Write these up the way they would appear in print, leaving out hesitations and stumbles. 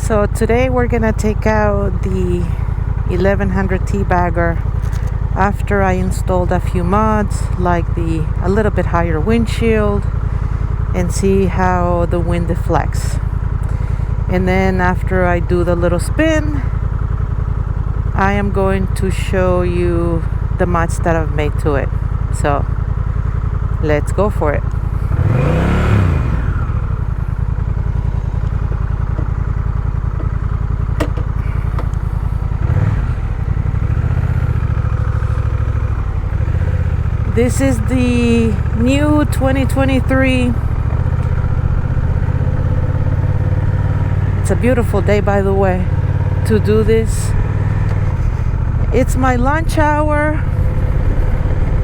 So today we're gonna take out the 1100 T-bagger after I installed a few mods like a little bit higher windshield and see how the wind deflects. And then after I do the little spin, I am going to show you the mods that I've made to it. So let's go for it. This is the new 2023. It's a beautiful day, by the way, to do this. It's my lunch hour,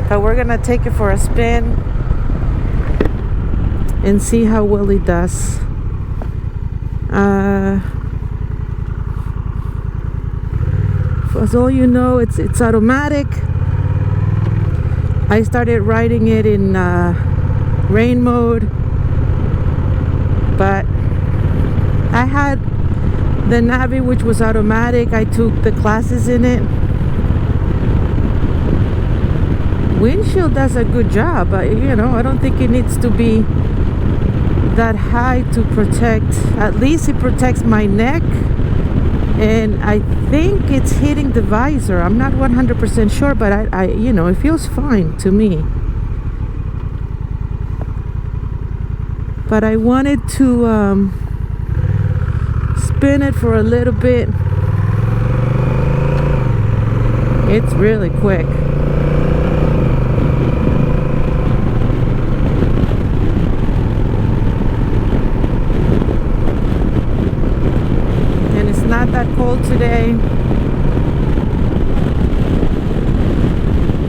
but we're gonna take it for a spin and see how well it does. As all you know, it's automatic. I started riding it in rain mode, but I had the Navi, which was automatic. I took the classes in it. Windshield does a good job, but I don't think it needs to be that high to protect. At least it protects my neck, and I think it's hitting the visor. I'm not 100% sure, but I it feels fine to me. But I wanted to spin it for a little bit. It's really quick. Not that cold today.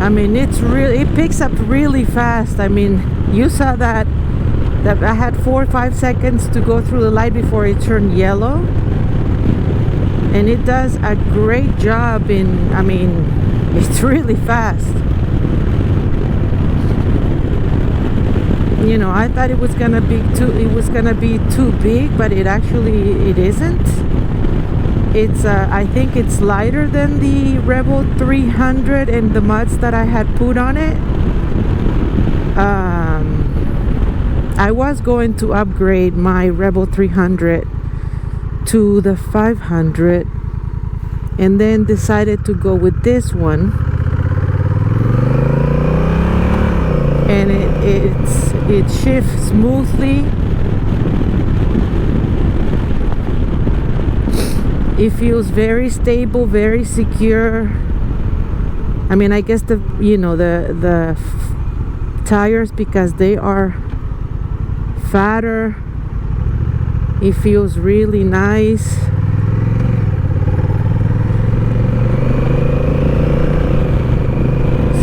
I mean, it picks up really fast. I mean, you saw that I had 4 or 5 seconds to go through the light before it turned yellow, and it does a great job it's really fast. I thought it was gonna be too big, but it isn't. It's I think it's lighter than the Rebel 300 and the mods that I had put on it. I was going to upgrade my Rebel 300 to the 500 and then decided to go with this one, and it shifts smoothly. It feels very stable, very secure. I mean, I guess the tires, because they are fatter, it feels really nice.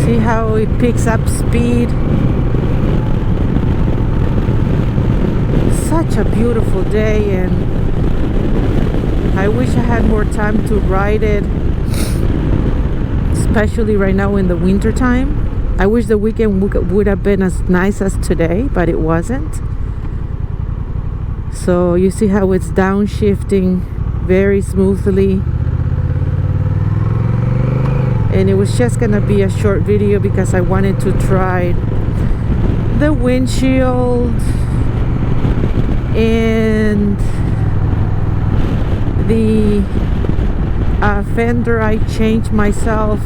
See how it picks up speed. Such a beautiful day, and I wish I had more time to ride it, especially right now in the winter time. I wish the weekend would have been as nice as today, but it wasn't. So you see how it's downshifting very smoothly. And it was just gonna be a short video because I wanted to try the windshield and the fender I changed myself,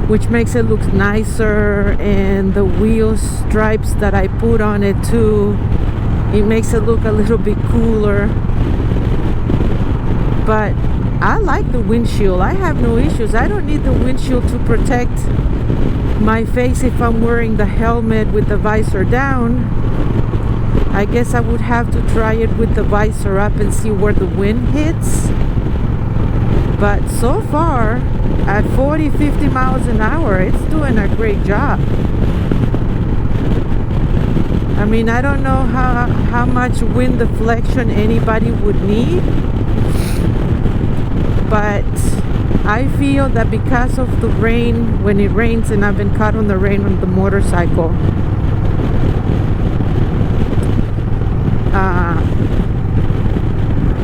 which makes it look nicer, and the wheel stripes that I put on it too, it makes it look a little bit cooler. But I like the windshield. I have no issues. I don't need the windshield to protect my face if I'm wearing the helmet with the visor down. I guess I would have to try it with the visor up and see where the wind hits. But so far, at 40-50 miles an hour, it's doing a great job. I mean, I don't know how much wind deflection anybody would need, but I feel that because of the rain, when it rains, and I've been caught on the rain on the motorcycle,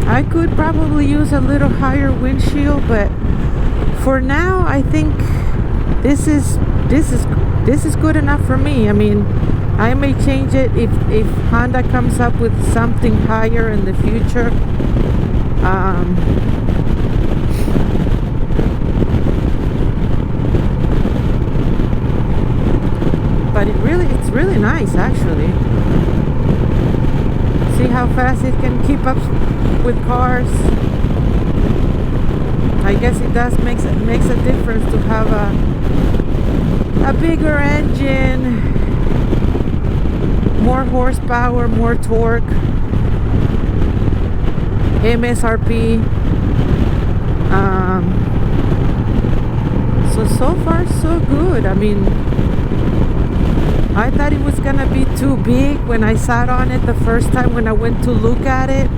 I could probably use a little higher windshield, but for now I think this is good enough for me. I mean, I may change it if Honda comes up with something higher in the future. But it's really nice, actually. See how fast it can keep up with cars. I guess it does makes a difference to have a bigger engine, more horsepower, more torque, MSRP. So far so good. I mean, I thought it was gonna be too big when I sat on it the first time when I went to look at it.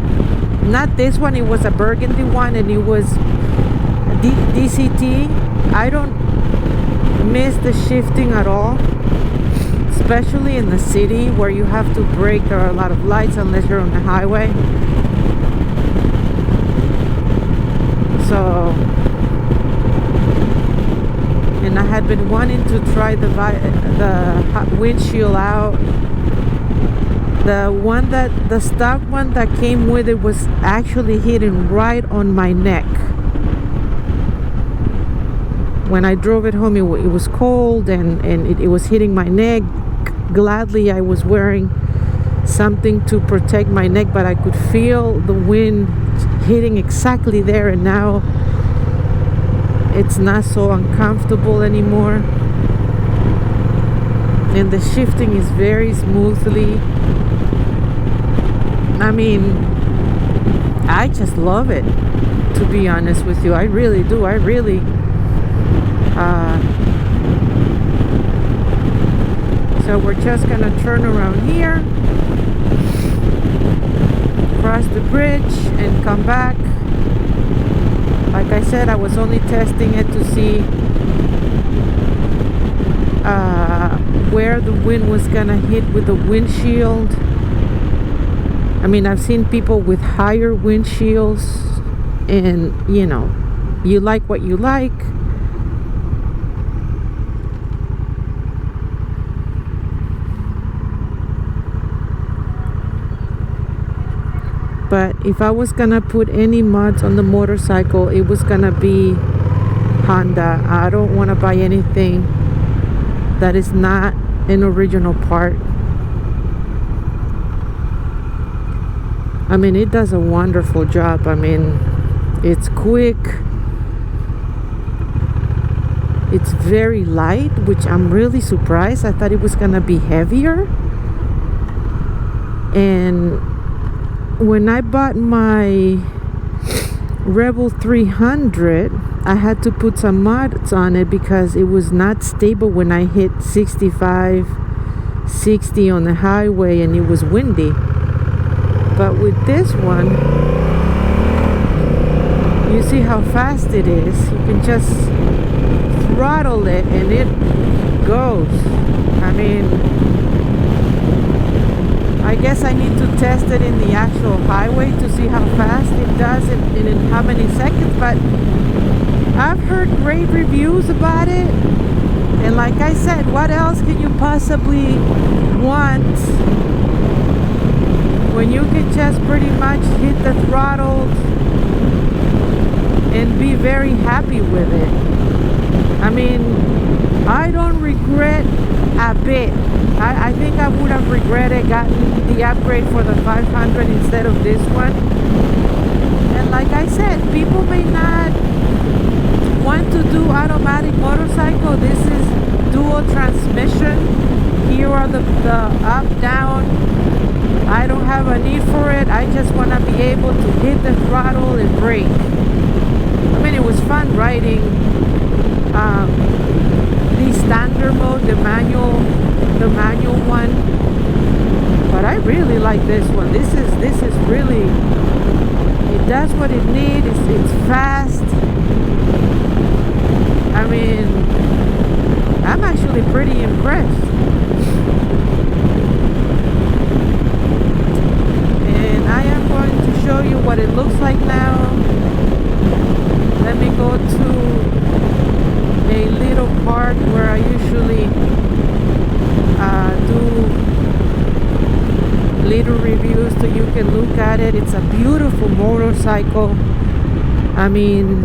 Not this one, it was a burgundy one, and it was DCT. I don't miss the shifting at all, especially in the city where you have to brake. There are a lot of lights unless you're on the highway. So, and I had been wanting to try the windshield out. The stock one that came with it was actually hitting right on my neck. When I drove it home, it was cold and it was hitting my neck. Gladly, I was wearing something to protect my neck, but I could feel the wind hitting exactly there, and now it's not so uncomfortable anymore. And the shifting is very smoothly. I mean, I just love it, to be honest with you. I really do. I really so we're just gonna turn around here, cross the bridge, and come back. Like I said, I was only testing it to see where the wind was gonna hit with the windshield. I mean, I've seen people with higher windshields, and you know, you like what you like. But if I was gonna put any mods on the motorcycle, it was gonna be Honda. I don't want to buy anything that is not an original part. I mean, it does a wonderful job. I mean, it's quick, it's very light, which I'm really surprised. I thought it was gonna be heavier. And when I bought my Rebel 300, I had to put some mods on it because it was not stable when I hit 65, 60 on the highway and it was windy. But with this one, you see how fast it is. You can just throttle it and it goes. I mean, I guess I need to test it in the actual highway to see how fast it does and in how many seconds, but I've heard great reviews about it. And like I said, what else can you possibly want when you can just pretty much hit the throttle and be very happy with it? I mean, I don't regret a bit. I think I would have regretted getting the upgrade for the 500 instead of this one. And like I said, people may not want to do automatic motorcycle. This is dual transmission. Here are the up, down. I don't have a need for it. I just want to be able to hit the throttle and brake. I mean, it was fun riding the standard mode, the manual one, but I really like this one. This is really, it does what it needs. It's fast. I mean, I'm actually pretty impressed. And I am going to show show you what it looks like now. Let me go to a little part where I usually do little reviews so you can look at it. It's a beautiful motorcycle. I mean,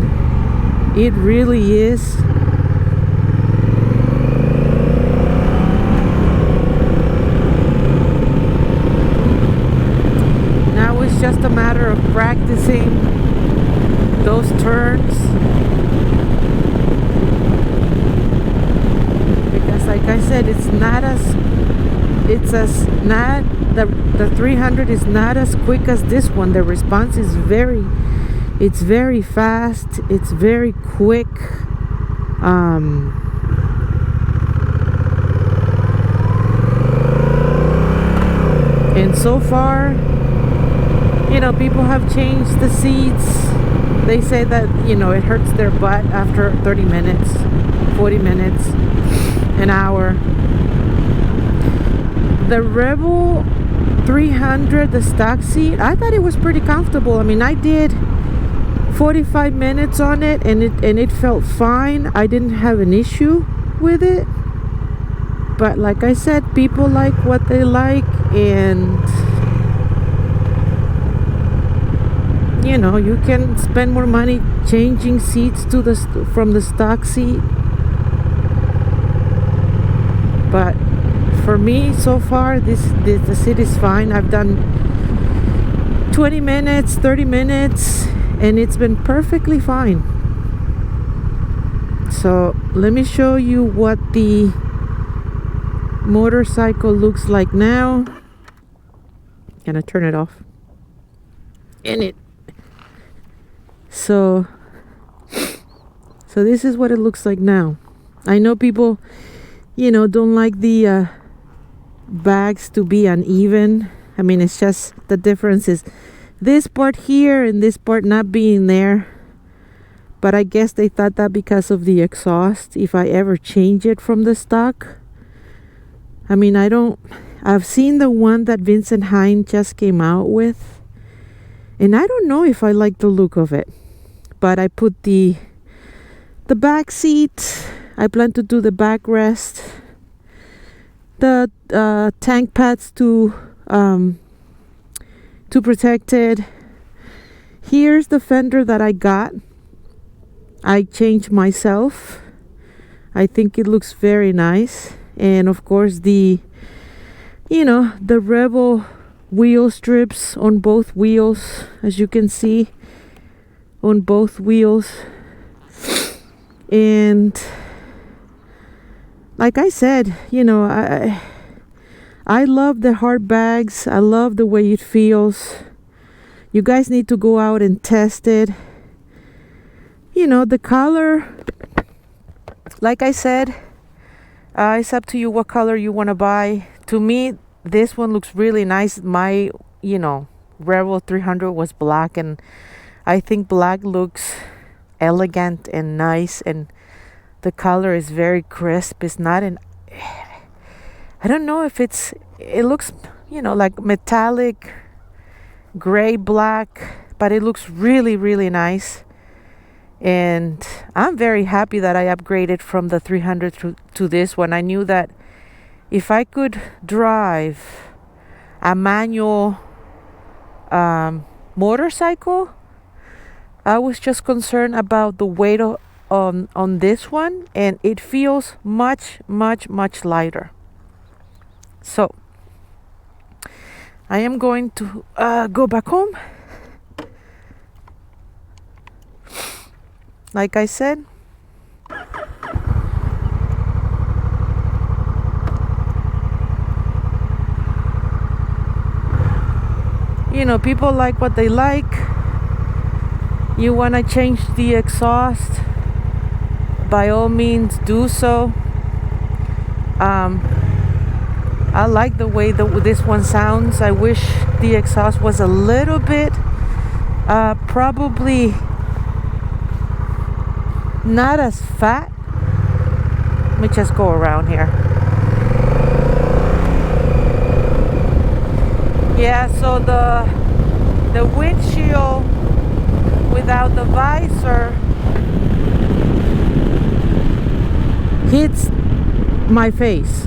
it really is. Now it's just a matter of practicing those turns, because like I said, it's not the 300 is not as quick as this one. The response is very fast, it's very quick. And so far, you know, people have changed the seats. They say that, you know, it hurts their butt after 30 minutes, 40 minutes, an hour. The Rebel 300, the stock seat, I thought it was pretty comfortable. I mean, I did 45 minutes on it and it felt fine. I didn't have an issue with it. But like I said, people like what they like, and you know, you can spend more money changing seats to from the stock seat. But for me, so far, the seat is fine. I've done 20 minutes, 30 minutes, and it's been perfectly fine. So let me show you what the motorcycle looks like now. Gonna turn it off. So this is what it looks like now. I know people, you know, don't like the bags to be uneven. I mean, it's just the difference is this part here and this part not being there. But I guess they thought that because of the exhaust, if I ever change it from the stock. I mean, I've seen the one that Vincent Hine just came out with, and I don't know if I like the look of it. But I put the back seat. I plan to do the backrest, the tank pads to protect it. Here's the fender that I got. I changed myself. I think it looks very nice. And of course the Rebel wheel strips on both wheels, as you can see, on both wheels. And like I said, you know, I love the hard bags. I love the way it feels. You guys need to go out and test it. You know, the color, like I said, it's up to you what color you want to buy. To me, this one looks really nice. My, you know, Rebel 300 was black, and I think black looks elegant and nice, and the color is very crisp. It's not I don't know if it looks, you know, like metallic gray black, but it looks really, really nice. And I'm very happy that I upgraded from the 300 to this one. I knew that if I could drive a manual motorcycle, I was just concerned about the weight on this one, and it feels much, much, much lighter. So I am going to go back home. Like I said, you know, people like what they like. You want to change the exhaust, by all means do so. I like the way this one sounds. I wish the exhaust was a little bit probably not as fat. Let me just go around here. Yeah, so the windshield without the visor hits my face.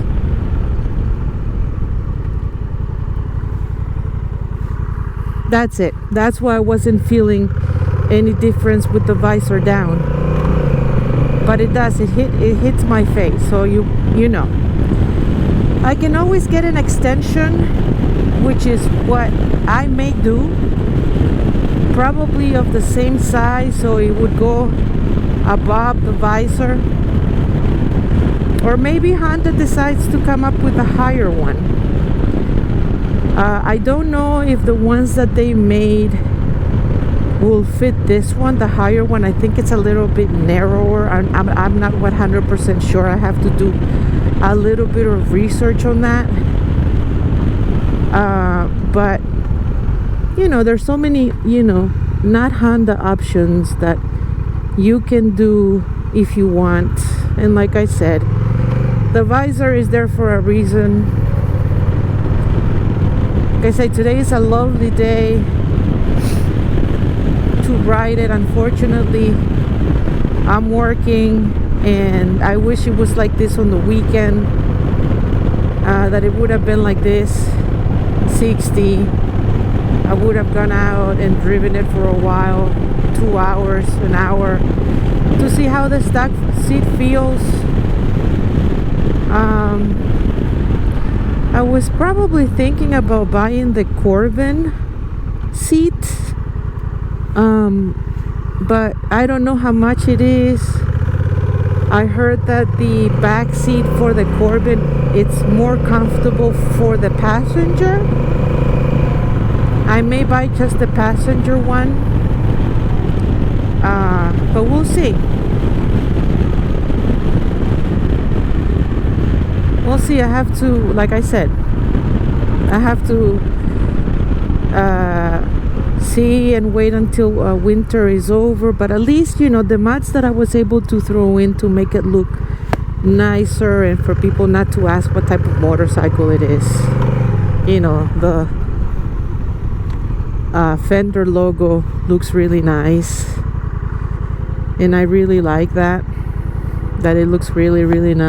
That's it. That's why I wasn't feeling any difference with the visor down. But it does. It hits my face. So you know. I can always get an extension, which is what I may do. Probably of the same size, so it would go above the visor. Or maybe Honda decides to come up with a higher one. I don't know if the ones that they made will fit this one, the higher one. I think it's a little bit narrower. I'm not 100% sure. I have to do a little bit of research on that. But you know, there's so many, you know, not Honda options that you can do if you want. And like I said, the visor is there for a reason. Like I say, today is a lovely day to ride it. Unfortunately, I'm working, and I wish it was like this on the weekend, that it would have been like this, 60. I would have gone out and driven it for a while, 2 hours, an hour, to see how the stock seat feels. I was probably thinking about buying the Corbin seat, but I don't know how much it is. I heard that the back seat for the Corbin, it's more comfortable for the passenger. I may buy just the passenger one, but we'll see. We'll see. I have to, like I said, I have to see and wait until winter is over. But at least, you know, the mods that I was able to throw in to make it look nicer and for people not to ask what type of motorcycle it is. You know, the Fender logo looks really nice, and I really like that it looks really, really nice.